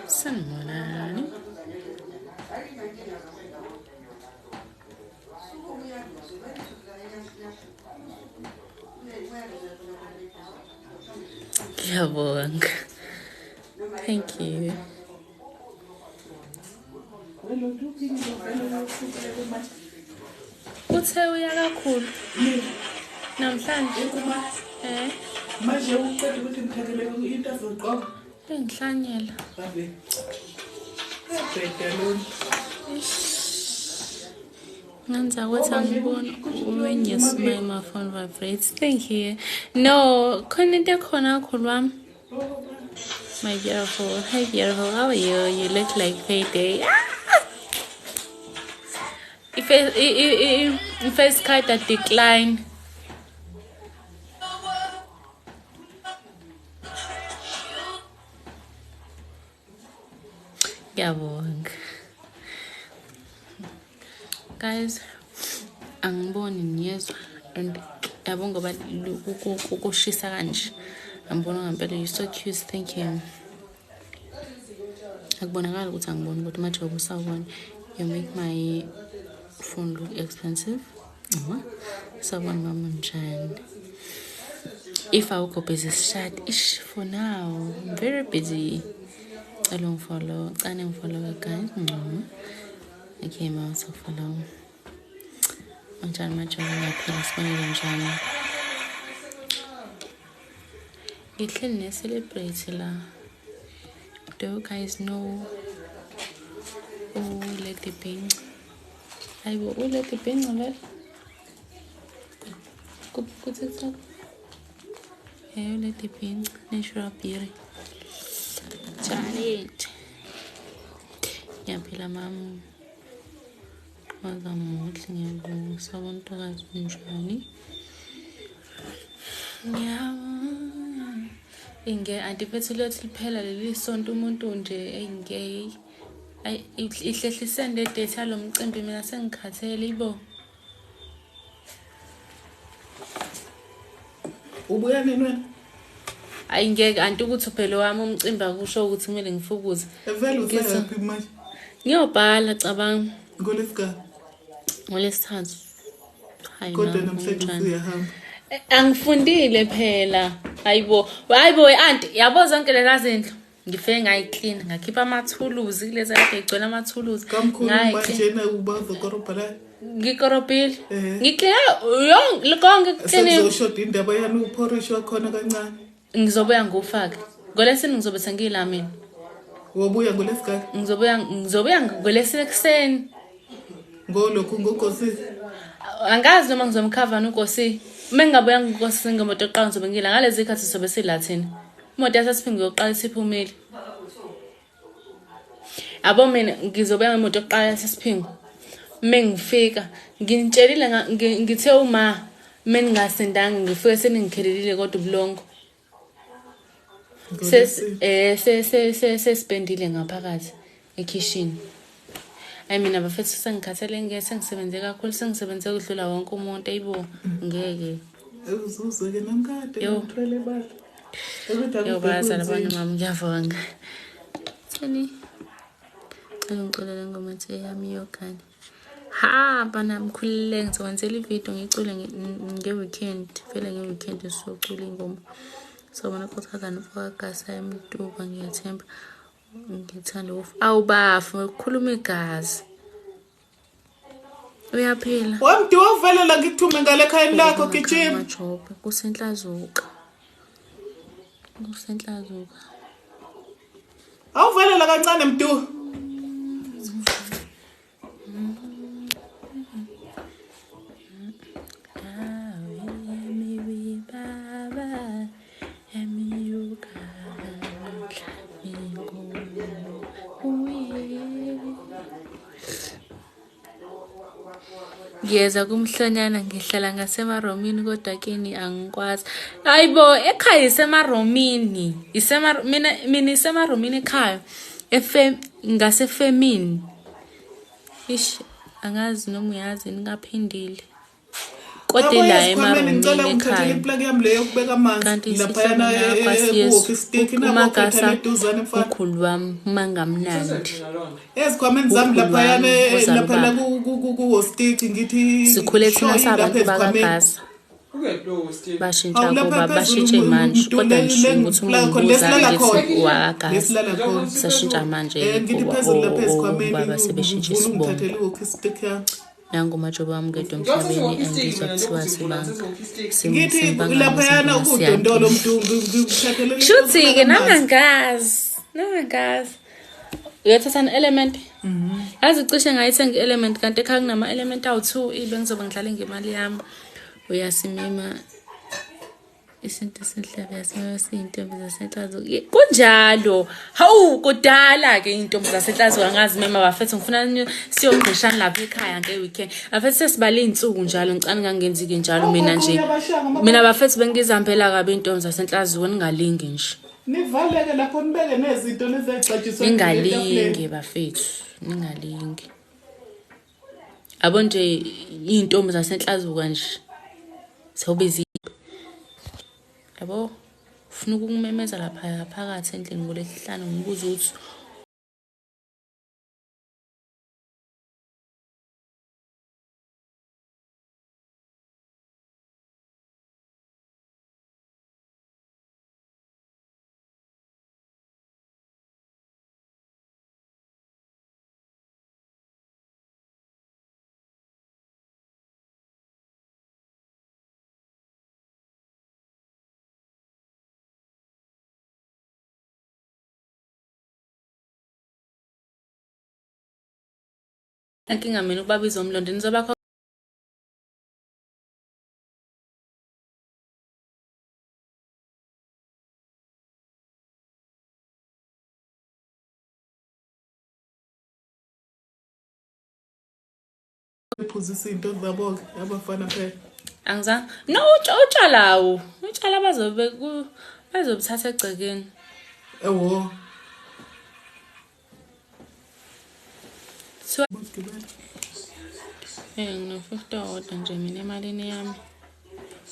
Sanibonani. Ngiyabonga. Thank you. Uthe uya kakhulu namhlanje manje uqeda ukuthi ngiphakele into azoqoqa engihlanyela babe ebhedaloni ngenza ukuthi angibona when you smile my phone vibrates. Thank you. No, khona into ekhona kakhulu wami. My beautiful. Hi beautiful, how are you? You look like payday. If it's kind of decline. Ngiyabonga. Guys, angiboni niyezwa and yabonga ngoba ukushisa kanje. Angibona ngempela you so cute. Thank you. Akubonakala ukuthi angiboni kodwa manje ubusawubona. You make my phone look expensive. Sabona mama njani. If I would busy chat ish for now. I'm very busy. I don't follow. I don't follow guys. I came out to follow. I'm trying to njani. Ngihleli celebrate la. Do you guys know Let the Ping? I will Let the Ping on Good TikTok. Let the Ping natural beauty. Challenge. Ngiyaphila mama. Wazamuhle ngiyabonga sabontokazi njani. Inge andiphethe lethi liphela leli sonto umuntu nje engay ihlehlisende date yalomcimbi mina sengikhathele ibo. ubuya nini wena Ayingeke anti ukuthi phela wami umcimbi akusho ukuthi kumele ngifukuze. Vele usayaphi manje? Ngiyobhala cabanga. Ngolesithathu. Hayi Kodwa namhlanje usuyahamba. Angifundile phela. Hayibo aunty yabo zonke lezi zinto ngifike ngayiclean ngakhipha amathuluzi kulezi lapha egcwele amathuluzi manje na ubazo korobha la ngikoropile ngiclean konke kuclean sekuzoshota indaba yana uphorish wakhona kancane ngizobuya ngufake ngolesini ngizobe sengila mina wobuya ngolesikhathi ngizobuya ngolesini ekseni ngolokhu ngokosi angazi noma ngizomkhava uNkosi mengabuya ngokosi ngemoto eqala ngizobe ngila ngalezi ikhathi sobe silathini imoto yasesiphingi yokuqala isiphumile abo mina ngizobuya ngemoto eqala yasesiphingi mengifika ngintshelile ngithe uma mengasendanga ngifike seningikhelelile kodwa ubulongo sesipendile ngaphakathi ekitchen. I mean abafethu sengikhathele ngeke ngisebenze kakhulu sengisebenze ukudlula wonke umuntu ayibo ngeke uzuzeke namkade uthwele bala yobaza labanye mama ngiyavonga thini ngicela ngoma yami yokani bana mkhulile ngizowenzela ivideo ngicule nge-weekend vele nge-weekend socula ingoma sobona kothakana fokagasa emtuba ngiyathemba ngithanda awubafu ukukhuluma igazi uyaphila wamdi wavelela ngithume ngale khayeni lakho gijima kusenhlazuka awuvelela kancane mdu Ngiyeza kumhlonyana ngihlala ngasemaromini kodwa kini angikwazi. Hayibo ekhaya isemaromini. Mina isemaromini ekhaya. Ngasefemini. Ish angazi noma uyazi ngaphindile. Kodwa la Ezikhwameni ngicela emarumini ungithathele ekhaya. iplug yami leyo yokubeka amanzi. Kanti Laphayana isihlobo walkie stick nabo uMagasa eduzane mfana. ukhulu wami mangamnandi. Ezikhwameni zami laphayana lapha ku stick ngithi Sikhule thina sabantu bakaGasa. Bashintsha kuba bashintshe manje kodwa ngisho ukuthi ungibuza ngithi wakaGasa. Sashintsha manje baba sebeshintsha isibongo. Nangumajobo wami ngedwa emhlabeni engizwa kuthiwa ngithi laphayana ukudondolo mdungu ngikuthathele. Shuthi-ke nangangazi. Uyathatha element? Yazi cishe ngayithenga i-element kanti ekhaya kunama-element awu-2 ibe ngizobe ngidlala ngemali yami. Uyasimima isinto senhlaba yasimima siyintombi zasenhlazo. Kunjalo. Hawu kudala-ke intombi zasenhlazo angazi mema bafethu ngifuna siyongqishana lapha ekhaya nge-weekend. Bafethu sesibale iy'nsuku njalo ngicane ngangenzi-ke njalo mina nje. Mina bafethu bengizihambela kabi intombi zasenhlazo ningalingi nje. Nivaleke lapho nibeke nezinto lezayixatshiswa. Ningalingi bafethu, ningalingi. Abo nje iy'ntombi zasenhlazo nje. Sawubezi. Yabo ufuna ukungimemeza lapha phakathi endlini ngoLwesihlanu ngibuza ukuthi inkinga mina ukubabiza umlondo nizobakho Iphuzisa into zabo abafana phela. angizange no utshalawo utshala bazobuthatha egcekeni. Ewo. Ngino-50 order nje mina emalini yami.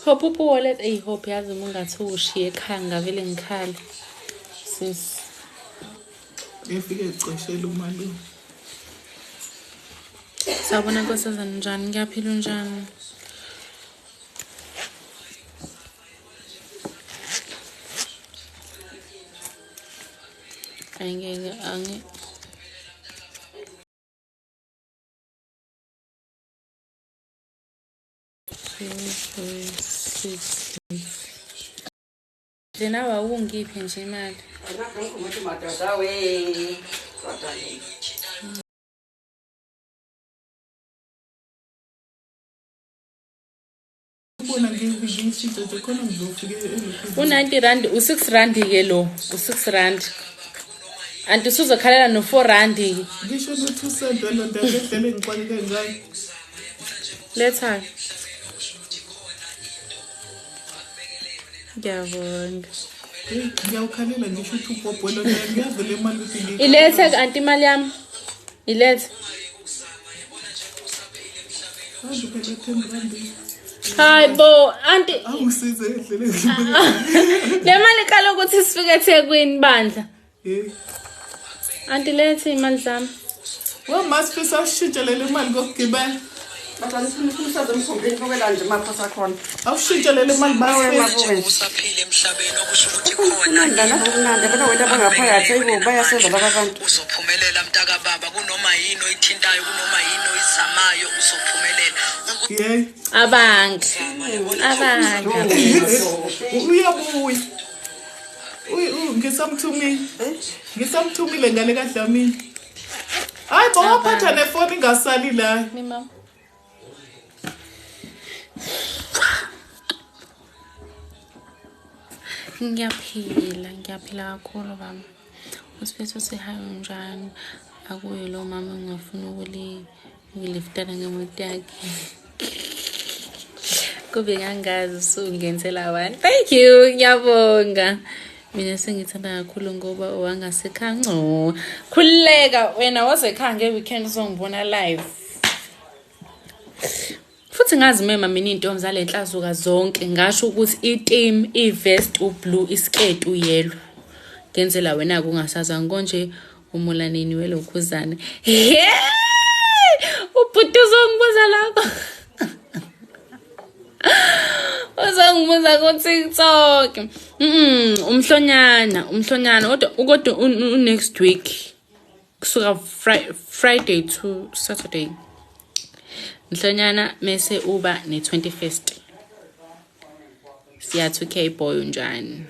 Hope wallet hope yazi ungathi ushiye ekhaya ngavele ngikhale. Sis. Ngifike ecishela umali. Sawubona nkosazana njani ngiyaphila njani? Angeke Jena wawungiphi nje imali? Ubona ngishintshe nje khona ngizofike U90 rand u6 rand ke lo u6 rand. Anti usuzokhalela no4 rand. Ngisho no2 cent lo ndabedlele ngiqaleke ngayo. Letha. Ngiyabonga. Ngiyawukhalela ngisho uPopo lo ngiyavele imali ukuthi ngiyi. Ilethe anti imali yami. Ilethe. Ngizophethe 10 rand. Hayibo anti Awusize edlele. le mali kalo ukuthi sifike eThekwini bandla. Anti lethe imali zami. Masifisa ushintshelele imali kokugibela. Awushintshelele imali bawe usaphila emhlabeni okusho ukuthi khona uzophumelela mntaka baba kunoma yini oyithintayo kunoma yini oyizamayo uzophumelela. Abanga. Uyabuya. Ngisamthumile ngale kaDlamini. Hayi bawaphatha nefoni ingasali la. Mama. Ngiyaphila kakhulu baba. Usiphethe sihayo njani? Akuyo lo mama ngafuna ukiliftana ngemoto yakhe. Kube ngangazi usungenzela wani. Thank you, ngiyabonga. Mina sengithanda kakhulu ngoba wangasekhaya. Khuleka wena wazekhaya ngeweekend uzongibona live. ukuthi ngazimema mina intombi zale nhlazuka zonke ngasho ukuthi i-team i-vest u-blue iskirt u-yellow ngenzela wena kungasazanga konje umulanini welokhuzana ubhuti uzongibuza lapho uzongibuza ku TikTok umhlonyana kodwa next week kusuka Friday to Saturday mhlonyana mase uba ne-21st siya 2K boy unjani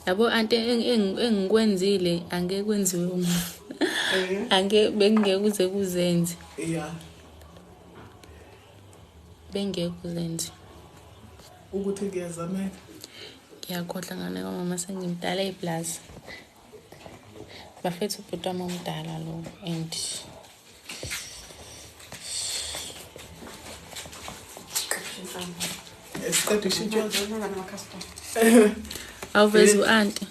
yabo ante engikwenzile angeke kwenziwe uma angeke bengeke kuzenze bengeke kuzenze ukuthi kuyazameka ngiyakhohlwa ngane mama sengimdala eplaza bafethu ubhuti wami omdala lo and esiqeda ishintsho awuvezi u-anti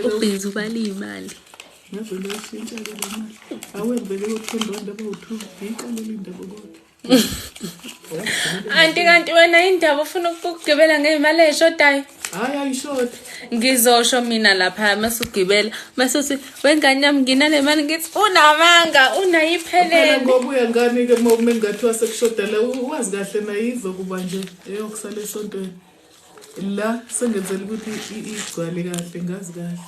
ubhizi ubala iy'mali ngavele ushintsha-ke le mali awenzeke u-200 abawu-2 iyiqalele indaba kodwa anti kanti wena indaba ufuna ukugibela ngey'mali ey'shodayo hayi ayishodi ngizosho mina lapha masugibela masuthi wengane yami nginale mali ngithi unamanga unayiphelele ngoba uyangani-ke uma mengathiwa sekushoda la wazi kahle nayizo kuba nje eyokusala esontweni la sengenzela ukuthi igcwale kahle ngazi kahle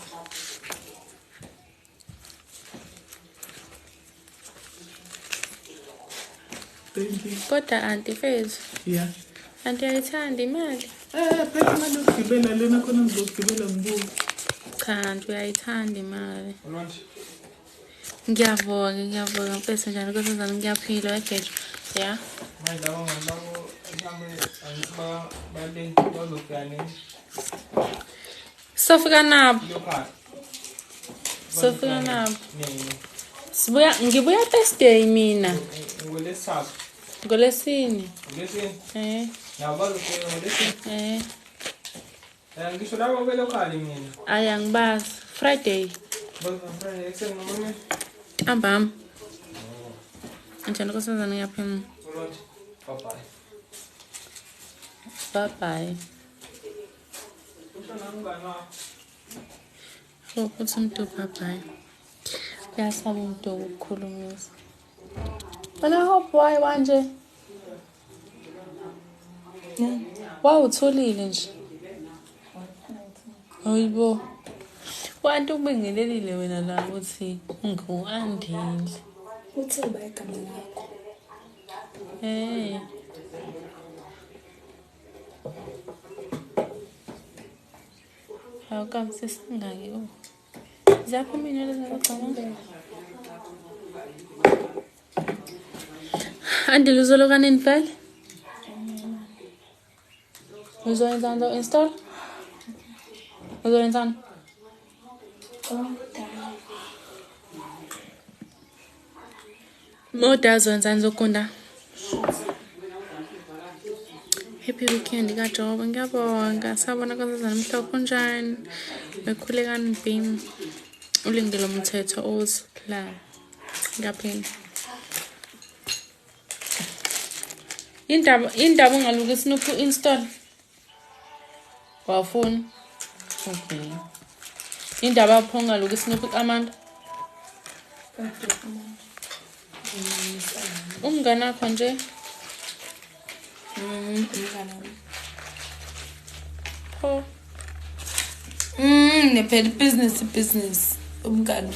thank you kodwa anti fethu yeah anti ayithanda imali phela imali yokugibela lena khona ngizogibela ngibuka kanti uyayithanda imali ngiyabonga mfethu njani kusenzani ngiyaphila wegejo ya sofika nabo ngibuya Thursday mina ngolesine ngisho labo belokhali mina aya ngibazi Friday ambam njani kusenzani ngiyaphila bye ukuthi umuntu bye uyasaba umuntu ukukhulumisa wena hope why manje wawutholile nje hayibo wantu ubingelelile wena la ukuthi ngu-Andile uthi bayigama lakho awukami sesingake zapho mina lezagama Andile uzoloka nini vele uzoyenza install uzoyenza moda zenzani zokunda happy weekend kaJobe ngiyabonga sabona kusenzani mhlophe unjani bekhulekani beam ulindele umthetho oziplan ngaphinda indaba ungaluka isinuphu install wafuna okay indaba apho ungaluka isinuphu Amanda umngane wakho nje pho nephela business umngane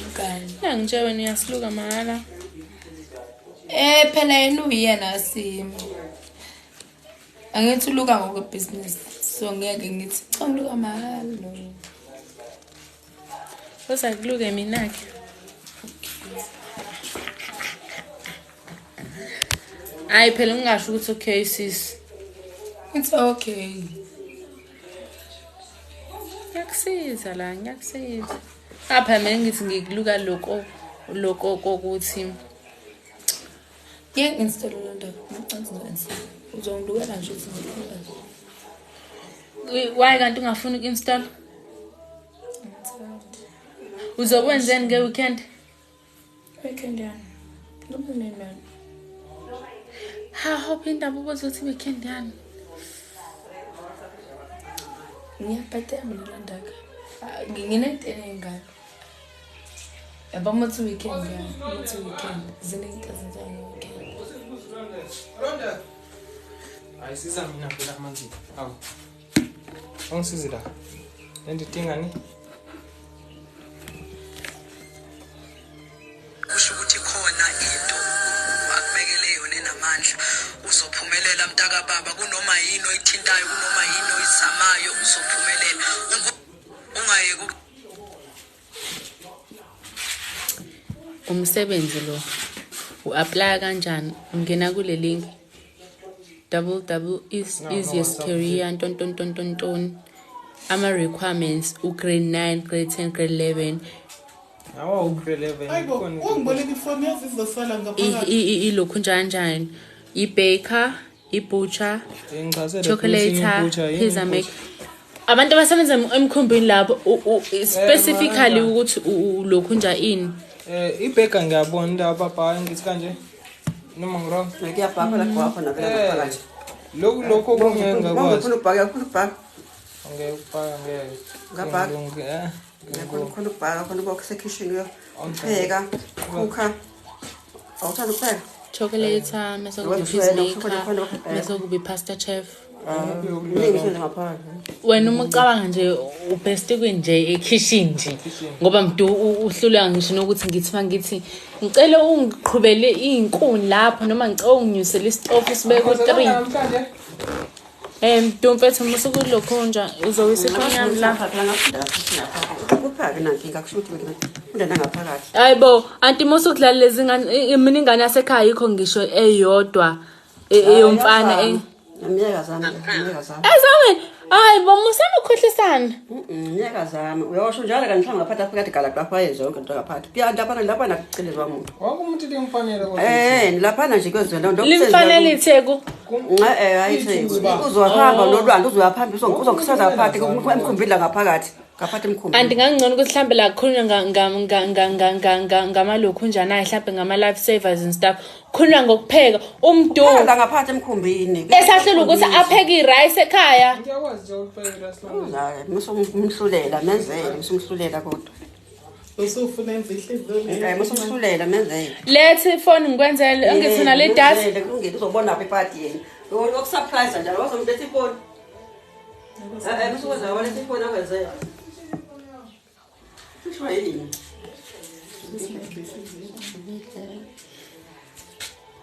ngitshela wena uyasiluka mahala phela yena uyena asimi angithi uluka ngokwebusiness so ngeke ngithi cha ngluka mahala no usakuluke mina ke ayi phela ngingasho ukuthi okay sis it's okay ngiyakusiza la ngiyakusiza Apha mina ngithi ngikuluka lokho kokuthi ngeke install lo nto ngicela uzoinstall uzongilukela nje uthi ngilukela why kanti ungafuni uku-install uzokwenzeni nge-weekend weekend yani noma nemali hope indaba ubozothi weekend yani ngiyaphatha mina landaka nginento engalo yaba muthi weekend yani muthi weekend zininto ezenzayo weekend Ronda. Ayisiza mina phela manje. Awu. Ongisize la. Lenditingani? kusho ukuthi khona into akubekele yona enamandla uzophumelela mntaka baba kunoma yini oyithintayo kunoma yini oyizamayo uzophumelela ungayeki umsebenzi lo u-apply kanjani ungena kule link www.easiestcareer ntontontontonton ama-requirements grade 9 grade 10 grade 11 Awu grade 11. Hayibo, ungiboleka ifoni yazi izosala ngaphakathi. ilokhu njani i-baker i-butcher Ngichazele chocolator pizza make abantu abasebenza emkhumbini lapho specifically ukuthi ulokhu nja ini ibheka ngiyabona indaba papa ngithi kanje noma ngirong ngiyabhaka la kwakho nabela phakathi lokho okungeke ngakwazi ufuna ubhaka ngeke ubhaka ngabhaka ngeke ngikho ubhaka khona box kitchen yo pheka kukha awuthanda ukupheka chocolator mase kuba pizza maker mase kuba pasta chef ngiyengishela ngaphakathi wena uma ucabanga nje ubest kwinje ekitchen nje ngoba mntu uhlula ngisho nokuthi ngithi ngicela ungiqhubele izinkuni lapho noma ngicela unginyusele isitofu sibe ku3 mntumfethu musuku lokhonja uzowisa ikhonyami la kuphaka nankinga kusho ukuthi undana ngaphakathi hayibo anti musukudlala lezi ngane mina ingane yasekhaya ikho ngisho eyodwa eyomfana Mnyaka zami Ezameni hayibo musana ukhohlisana mnyaka zami uyosho njalo kanti mhlawumbe ngaphatha phakathi gala lapha yezonke into ngaphatha kuya lapha nakucelezwa umuntu wonke umuntu limfanele kodwa lapha nje kwezwe lento limfanele itheku hayi uzohamba nolwandle uzoyaphambisa uzongisaza phakathi emkhumbini la ngaphakathi ngaphatha emkhumbini andingangcono ukuthi mhlambe la khulunywa ngamalokhu njani mhlambe ngama life savers and stuff khulunywa ngokupheka umntu la ngaphatha emkhumbini esahlela ukuthi apheke irice ekhaya ngiyakwazi nje ukupheka la hayi musumhlulela menzele musumhlulela kodwa Usufuna imvihliziyo. musumhlulela menzele lethi ifoni ngikwenzele ngithuna le data ungeke uzobona apha eparty yeni yokusurprise njalo wazomletha ifoni musukwenza waletha ifoni akwenzela kusho yini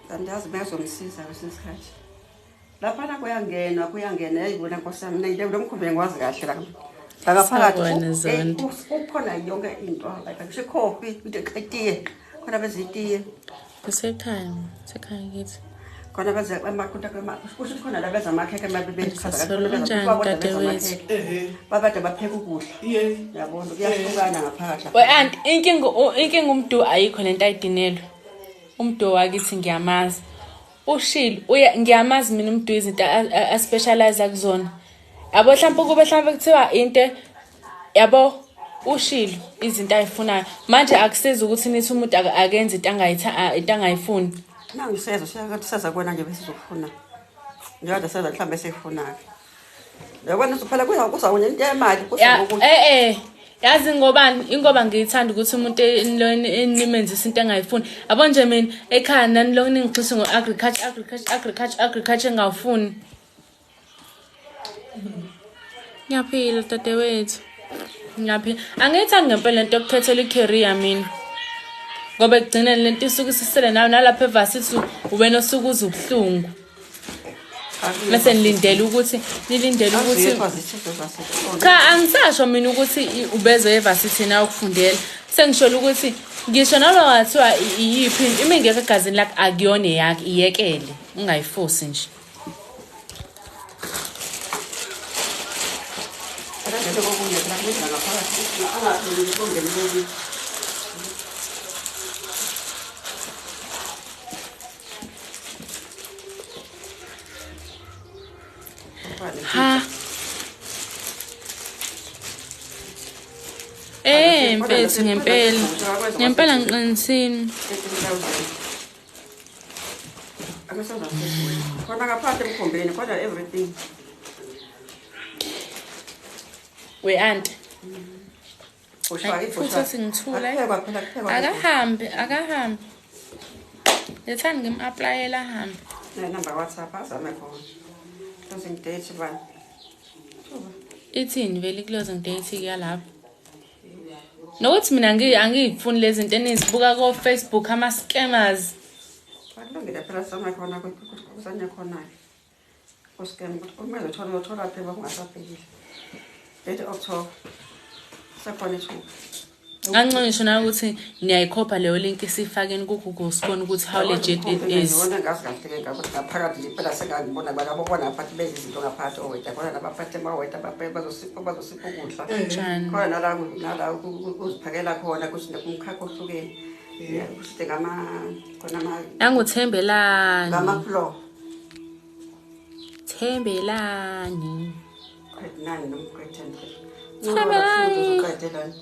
kandazi bezomsiza kwesikhathi lapha kuyangena yayibona nkosami nje lo mkhumbi ngikwazi kahle la phakathi ukhona yonke into like ngisho coffee itiye khona bezitiye kusekhaya kithi khona beze amakhunta kusho khona la beza amakheke babade bapheka ukudla yabona kuyahlukana ngaphakathi we aunt inkinga umntu ayikho lento ayidinelwe umntu wakithi ngiyamazi ushilo ngiyamazi mina umntu izinto specialize kuzona yabo mhlawumbe kuthiwa into yabo ushilo izinto ayifunayo manje akusiza ukuthi nithi umuntu akenze into angayifuni nangiseza siyakuthisaza kwena nje bese uzofuna njengoba seza mhlambe sefuna yabona uzophela kuzawunya into yemali yazi ingoba ngiyithanda ukuthi umuntu enimenzisa into engayifuni yabo nje mina ekhaya nani lo ningixhisa ngo-agriculture engawufuni ngiyaphila dadewethu ngiyaphila angiyithandi ngempela lento yokukhethela i-career mina ngoba ekugcineni lento isuke isisele nawe nalapha evasithi wena osuke uze ubuhlungu mase nilindele ukuthi cha angisasho mina ukuthi ubeze evasithi na ukufundela sengisholo ukuthi ngisho nalo wathiwa iyiphi imi ngeke egazini lakhe akuyona yakhe iyekele ungayifosi nje Ngidla ngaphakathi angapheli ukungena kubi. Ha. Mfethu ngempela. Ngempela ngiqinisini. Khona ngaphandle emkhombeni kodwa everything. We aunt. Ushaya Futhi singithula. Akahambi. Lethani ngim-applyela hambe. Number WhatsApp azame khona. Closing date bani? Ithini vele closing date yalapho. Nokuthi mina angiyifuni lezi zinto enizibuka ko Facebook ama scammers. Akulungile phela sama khona kusanya khona. Uscam kumele uthola phela kungasabhekile. Date October. Sakhona ithuba. Ngancisho na ukuthi niyayikhopha leyo link sifakeni ku Google sibone ukuthi how legit it is. Ngibona ngasigahleke ngakuthi ngaphakathi phela sekangibona bakabona aphathi bezi izinto ngaphathi owetha khona nabaphathi emawetha bazosipha ukudla. Khona nala uziphakela khona kuthi umkhakha ohlukene. Yeah, kuthi khona Nanguthembelani. ngama-floor. Thembelani. Grade 9 no-grade 10. Thembelani. Uqedelani.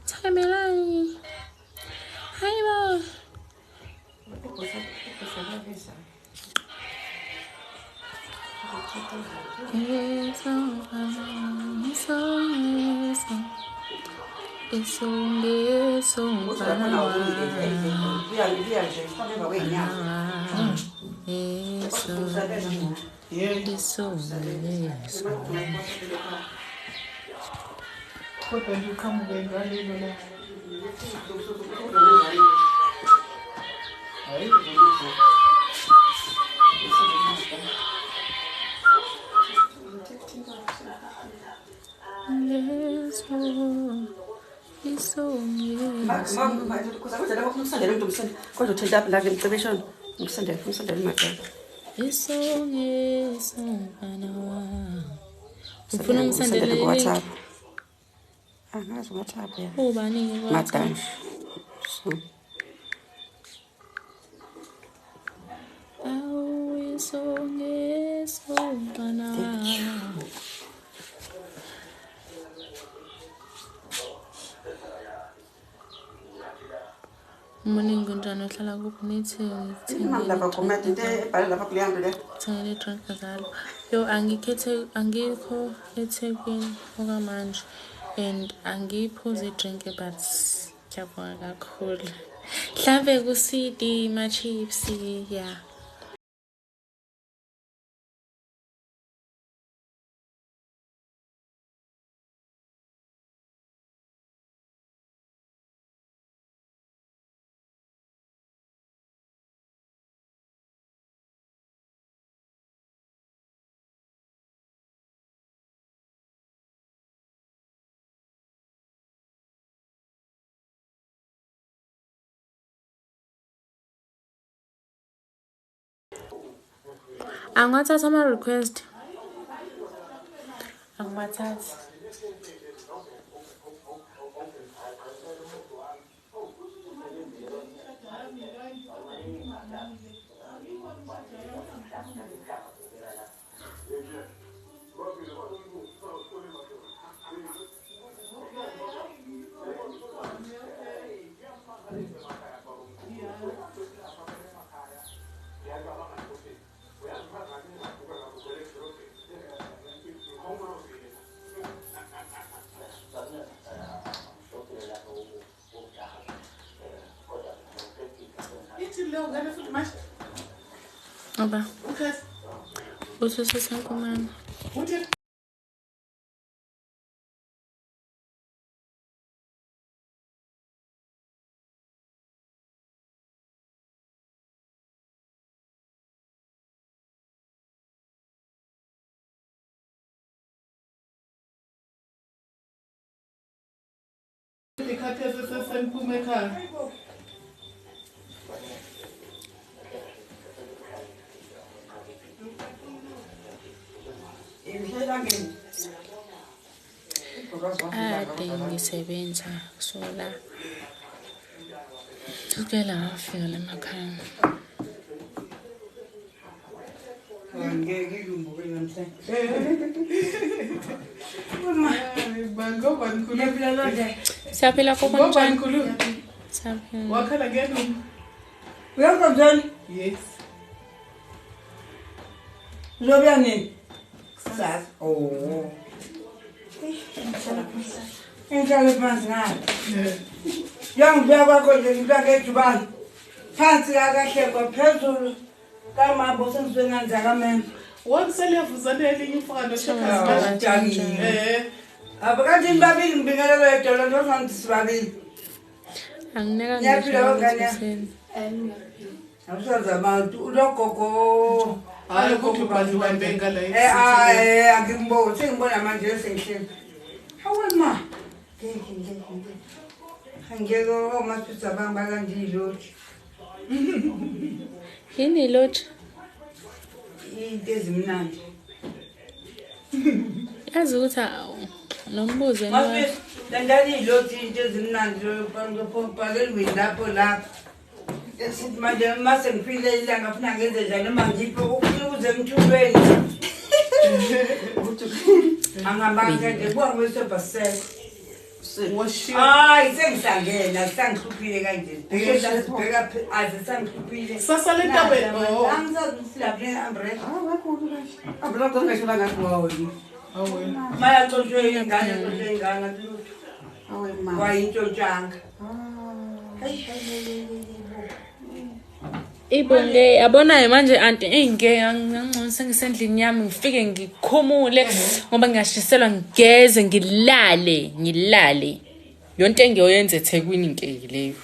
Thembelani. Hayibo. Kodwa nje uqhamuke ngalelo la. Kodwa uthinta apha la ngimcebishona ngimsendele madala. Ufuna ngisendele WhatsApp. Angazi WhatsApp ya. ubani Madala. Morning kunjani uhlala kuphi nithi Lapha comment into ebhala lapha kuleyanto le. ngithengele drink zalo yo angikho eThekwini okamanje and angiphuzi drink but ngiyabonga kakhulu mhlambe ku-CD ma-chips yeah. Angiwathatha ama-request. Angiwathathi. Aba. Okay. Ususesenkomane. Uthi ikhathi esesemphume ekhaya. Ade ngisebenza sola. Suke la ngafika la emakhaya. Ngeke ngumbuke namhlanje. Ngoba ngikhuluma. Ngiyaphila lonke. Siyaphila Ngoba konjani? ngikhuluma. Siyaphila. Wakhala ngene. Uyazi njani? Yes. Uzobuya nini? Kusasa. Oh. Enhlala phansi ngayo. Yangibuya kwakho nje ngibeka ejubane. Phansi kahle kwaphezulu. Kamabo sengizwe nganza kamena. Wakuseliyavuza elinye ufaka noshakazi. Abakathi babili ngibingelelo edolo ndofanele sibabili. Angineka Ngiyaphila ngane. ngisho. Awusaza abantu ulogogo. Hayi ukuthi ubadlula mbenga la. Angibona sengibona manje sengihleli. Hawe ma. Ngeke omasipitsa bamba kanjilo. Yini lodge? Into ezimnandi. Yazi ukuthi nombuzo wena. Masipitsa landani iloti into ezimnandi lo bhalelwe lapho lapho. Esithi manje mase ngiphile ilanga ngifuna ngenze njani noma ngipho ukuze ngithulweni. Angabanga nje kuwangwese basela. Hayi sengisangena sangihluphile kanje. Bheka azisangihluphile. Sasa le ntabe. Angisazisilaphe umbrella. Kakhulu kahle. Abulonto ngisho ngathi wawo. Awe. Maya xoshwe ingane xoshwe ingane lutho. Awe ma. Wayintshontshanga. Ibonge yabonayo manje anti engeke angangcono sengisendlini yami ngifike ngikhumule ngoba ngiyashiselwa ngigeze ngilale yonke engiyoyenza eThekwini inkeki leyo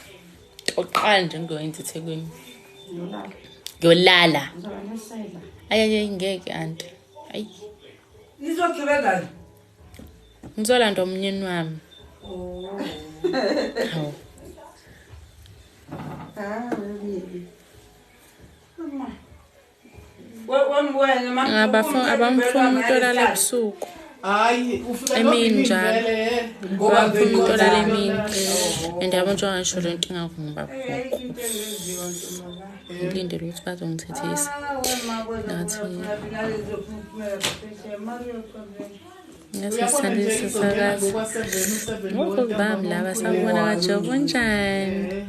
oqala nje ngiyoyenza eThekwini ngiyolala ayaye ngeke anti ayi Nizogqibela ngizolanda umnyeni wami hawo abamfuna umntolala ebusuku Hayi ufika emini njalo vele. ngoba ngifuna umntolala emini and yabo njengoba ngisho le nto ingakungibapho ngilindele ukuthi bazongithethisa ngasisandisa sakazi ngokho kubami laba sabona kajobo njani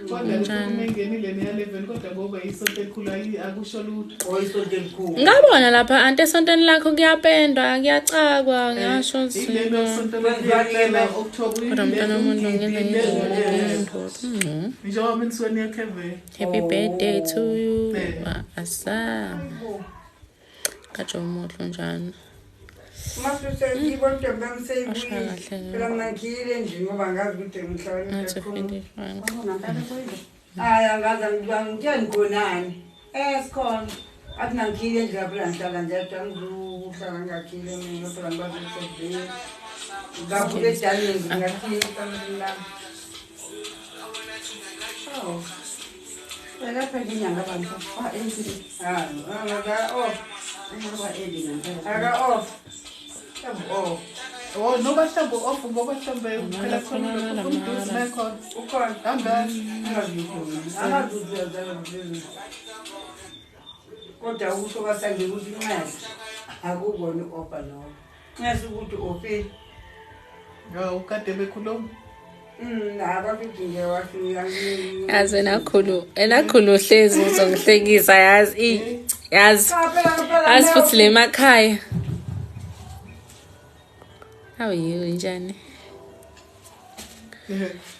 Ngenile neya 11 kodwa ngoba isonto elikhulu akusho lutho. oyisonto elikhulu. ngabona lapha ante esontweni lakho kuyapendwa kuyacakwa ngasho Ilelo sonto lekuyela October. kodwa umntwana womuntu ngenza ngendlela Njengoba mina suka neya Kevin. happy birthday to you asa kajobo muhle njani Masipitsa ngibonke bangiseyibuyi. Phela mangile nje ngoba ngazi ukuthi ngihlala ngathi kakhulu. finish one Hayi angaza ngiyani konani. Sikhona. Athi nangile nje lapha ngihlala nje ngizohlala ngakhile mina phela ngazi ukuthi ngabule dani ngakhile kamila. Oh. Wena phela inyanga abantu. Endlini. Anga off. Ngoba endlini ngempela. Anga off. Oh. Oh no bahlambo off ngoba mhlambe phela khona lokho umduze nekhona. Ukhona. Hamba. Kodwa usho kwasange ukuthi inqasi akubona uopa no. Ngase ukuthi ofe. Ya ukade bekhuluma. Abafithi nje wafika yazi enakhulu hlezi uzongihlekisa yazi yazi asifuthi le makhaya how are you njani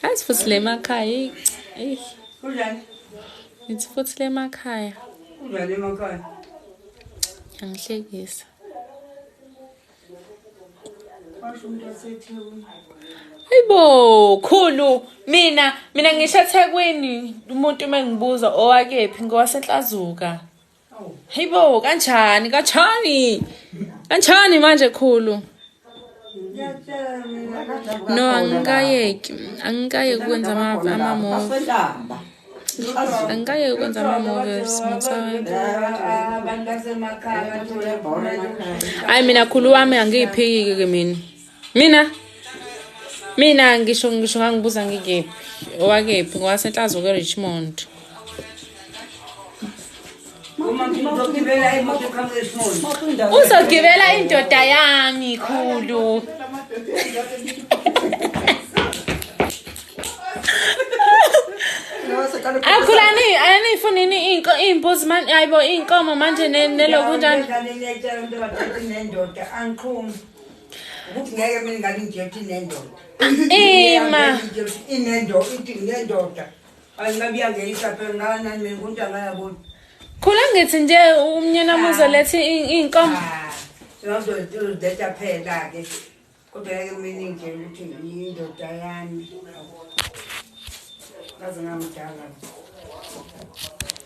asifuthi le makhaya Kunjani? it's futhi le makhaya Kunjani emakhaya? yangihlekisa Washo umuntu waseThekwini. Hayibo khulu mina ngisho eThekwini umuntu mengibuza owakephi ngowasenhlazuka hayibo kanjani manje khulu Ngiyatshela mina no angikayeki ukwenza amamuvi Basentaba. Angikaye ukwenza ama-movies ngisawena. Abantu basemakhaya bathole Hayi mina khulu wami angiyiphiki ke mina ngisho ngangibuza ngikephi owakephi ngowasenhlazo ke-Richmond. Uzogibela indoda yami khulu. Akulani anifunini imbuzi manje ayibo inkomo manje nelokunjani. Ukuthi ngeke mina ngalinjethi nendoda. Ima. Inendoda. Ayingabiya ngeyisa phela ngana mina kunja ngayabona. Khula ngithi nje umnyana muzoletha inkomo. Ngizodetha phela ke. Kodwa ngeke mina ngitshela ukuthi indoda yami. Kazingamdala.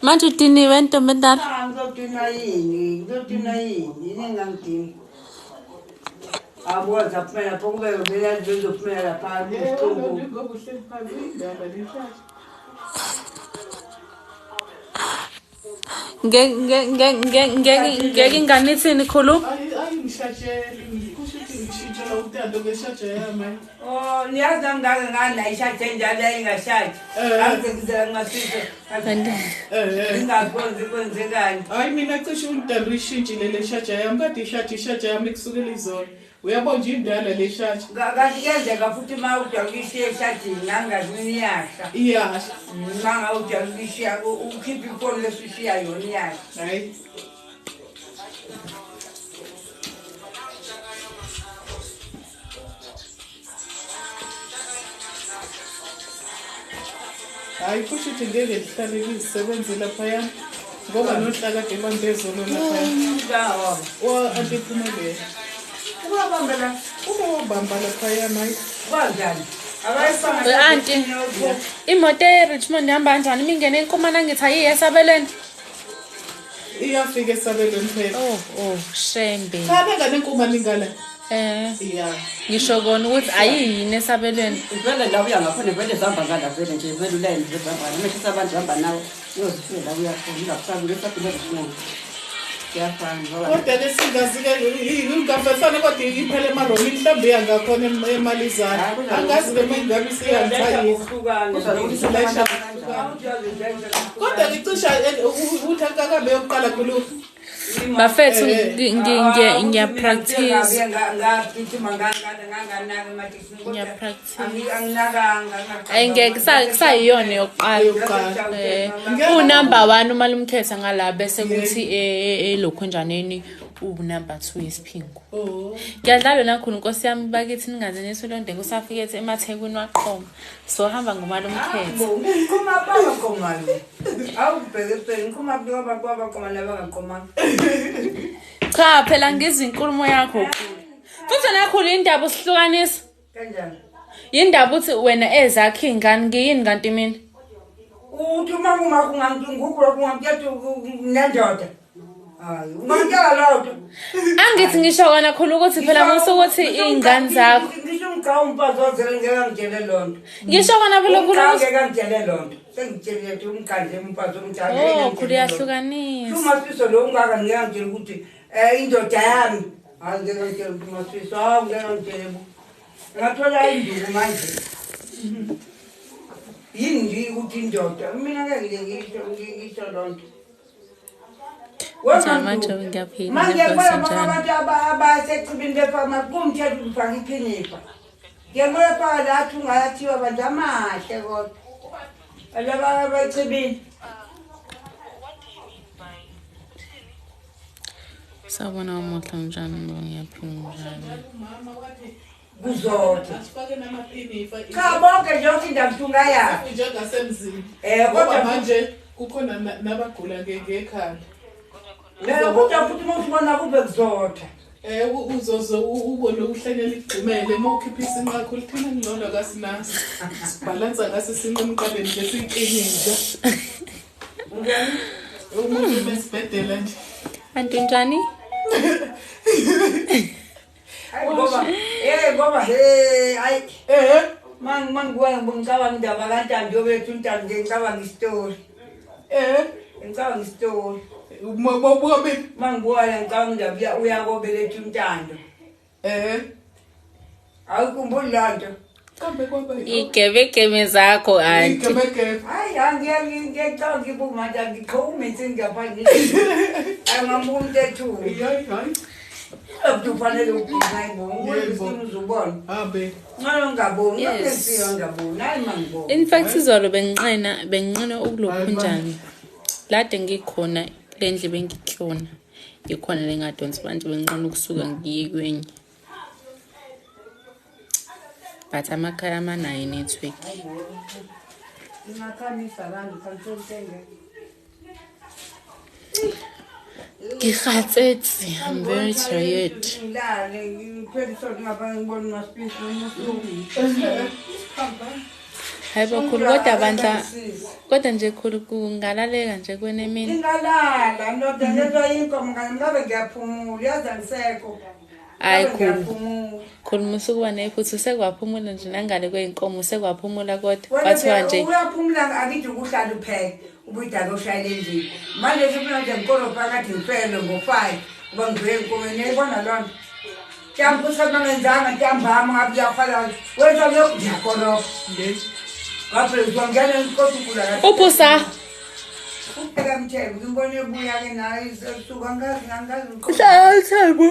Manje udiniwe ntombi endala. Ngizodina yini? Yini ngangidini? Abuza kuphela phokube vela lizophumela lapha isiqhubu. Ngeke inganithini khulu? Oh, niyazi ngake ngana ishaje njalo ayingashaji. Angizekuzela ngasise. Ngingakwazi kwenzekani. Hayi mina cishe untando ishintshile le shaja yami kade ishaja yami kusukela izolo. Uyabona nje indala le shaja. Kanti kuyenzeka futhi ma ujabulishiye eshajini nangazi niyasha. Iyasha. Manga ujabulishiya ukhipha ifoni lesishiya yona iyasha. Hayi. Hayi kusho ukuthi ngeke ngihlale ngizisebenze laphaya ngoba nohlaka kade bangezolo laphaya. Antiphumelele. Ubabamba laphaya nayi. Kanjani? Auntie, imoto e-Richmond ihamba kanjani? Mingene enkomana ngithi ayiye esabelweni. Iyafika esabelweni phela. Oh, shembe. Cha bengane enkomana ingala. Yeah. Ngisho kona ukuthi ayini esabelweni. Vele la uya ngakhona vele zihamba ngala vele nje vele ulayini zihamba. Manje abantu hamba nawe uyozifika la uyakhona ungakusabi lesabile lesimoto. Kuyafana ngoba Kodwa lesingazi ke ingafefana kodwa iphele emaroni mhlawumbe yangakhona imali zakhe. Angazi ke mangabe siyantsayisa. Kodwa ngicisha ukuthi akakabe yokuqala khulu. Bafethu ngiyapractice. Ngeke kusayiyona yokuqala. Unumber 1 uma lumkhetha ngala bese kuthi elokho-njaneni number 2 yesiphingo. Ngiyadlala nakhulu Nkosi yami bakithi ningaze nesolonde kusafika ethi emaThekwini waqhoma. So hamba ngomalo umkhetha. Ngikhuluma baba komali. Awubheke phela ngikhuluma baba komali abangaqoma. Cha phela ngizinkulumo yakho. Futhi nakhulu indaba usihlukanisa. Kanjani? Indaba uthi wena ezakhe ingane ngiyini kanti mina? Uthi uma kungangikukho kungamthetha nendoda. Hayi, ungangitshela lotho. Angithi ngisho kona khulu ukuthi phela musukuthi ingane zakho. Ngisho umgawumfazi ozele ngeke ngitshele lonto. Ngisho kona phela khulu ngeke ngitshele lonto. Sengitshele ukuthi umkhandle umfazi omthanda. Oh, khulu yahlukanisa. Uma siso lo ungaka ngeke ngitshele ukuthi indoda yami. Hayi ngeke ngitshele ukuthi masiso ngeke ngitshele. Ngathola induku manje. Yini nje ukuthi indoda mina ngeke ngisho lonto. Manje ngiyaphila manje abantu abasechibini befama kumthetho ufaka iphinifa ngiyabona phaka lathi ungayathiwa abantu amahle kodwa laba abachibini sabona umuhla njani ngiyaphila njani kuzothe Sifake namaphinifa. cha bonke nje ukuthi indaba ungaya Njengasemzini. kodwa Manje kukhona nabagula ngekhaya. kodwa futhi uma ubona kube kuzotha Uzozo ubone uhlanyela igcimele uma ukhiphisa inqakho lithina ngcono kasinasi. Balansa ngase sinqemqaleni bese iqiniza. Umuntu besibhedela nje. Kanti njani? ngoba ngoba ayi Mangibona ngicabanga indaba kaNtando bethu uNtando ngicabanga istori. Ngicabanga istori. Ubuka bephi? Mangibona ngicabanga indaba uyakobelethu uNtando. Awukhumbuli lonto. Kambe kwaba. Igebegeme zakho auntie. Igebegeme. Hayi ngiyacabanga ngibumata ngiqhume sengiyaphansi. Angamuntu ethu. Hayi. Akufanele ukuyibuka ngibona uzobona. Abe. Ngaboni ngiyafika ngaboni hayi mangibona. In fact izolo benqina ukulokhunjani. Lade ngikhona lendle bengiklona. Ikhona lengadonsi abantu benqina ukusuka ngiye kwenye. But amakhaya amanayo network. Ngakhamisa abantu kantsentenge. I'm very tired. Hayi bakhulu kodwa nje khulu kungalaleka nje kwenemini. Ingalala ndoda ngezwa inkomo ngabe ngiyaphumula yazi angisekho. Hayi khulu musukuba nephuthu sekwaphumula nje nangale kweinkomo sekwaphumula kodwa bathiwa nje uyaphumula akithi ukuhlala upheke ubudala oshayile endlini manje sifuna nje ngikolo phakathi ngifele ngo5 uba ngibuye enkomeni yayibona lonto Jambu samangenzanga ntambama ngabe uyafala wenza lokho ngiyakholwa ngabe uzongena enkotukula la ubusa upheka mthembu ngimbone ebuya ke naye sesuka ngazi uhlala uthembu